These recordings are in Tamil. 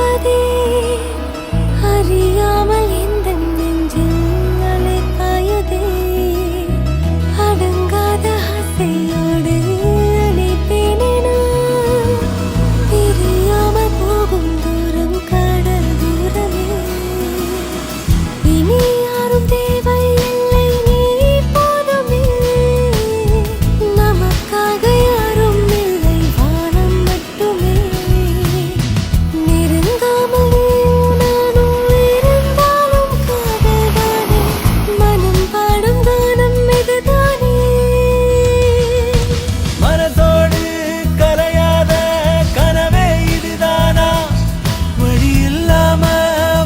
வாழ்வதே அறியாமல் இந்த நெஞ்சில் அலை பாயுதே அடங்காத ஆசையோடு அணைப்பேனே நான் பிரியாமல் போகும் தூரம் கடல் தூரமே இனி யாரும் தேவையில்லை நீ போதுமே நமக்காக யாரும் இல்லை வானம் மட்டுமே நெருங்காமல் நானும் இருந்தாலும் காதல்தானே மனம் பாடும் கானம் இதுதானே மனதோடு கரையாத கனவே இதுதானா வழி இல்லாம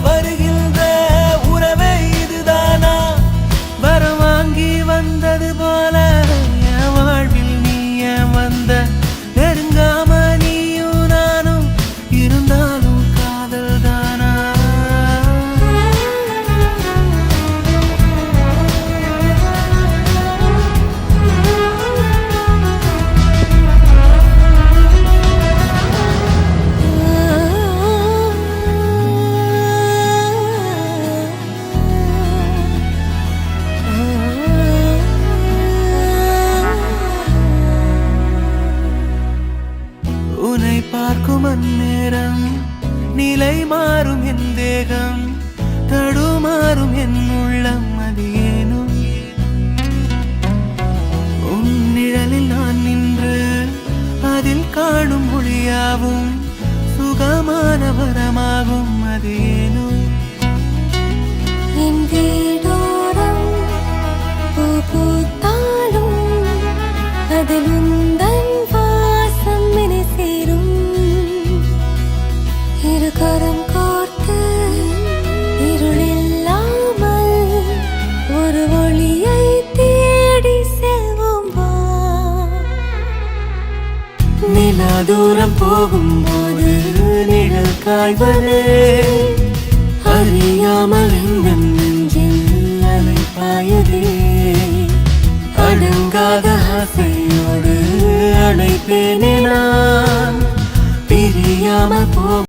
வருகின்ற உறவே இதுதானா வரம் வாங்கி வந்தது போல என் வாழ்வில் நீ ஏன் வந்த நெருங்காம நீயும் நானும் இருந்தாலும் காதல் தானா உன்னை பார்க்கும் அந்நேரம் நிலை மாறும் என் தேகம் தடுமாறும் என் உள்ளம் அது ஏனும் உன் நிழலில் நான் நின்று அதில் காணும் மொழியாவும் சுகமான வரமாகும் அது ஏனும் என் வீடோரம் பூ பூத்தாலும் அதில் உந்தன் வாசம் என்னை சேரும் இரு கரம் கோர்த்து இருள் இல்லாமல் ஒரு ஒளியை தேடி செல்வோம் வா நிலா தூரம் போகும்போது நிழல் காய்வதே அறியாமல் இந்த நெஞ்சில் அலை பாயுதே அடங்காத ஆசையோடு அணைப்பேனே நான் பிரியாமல் போ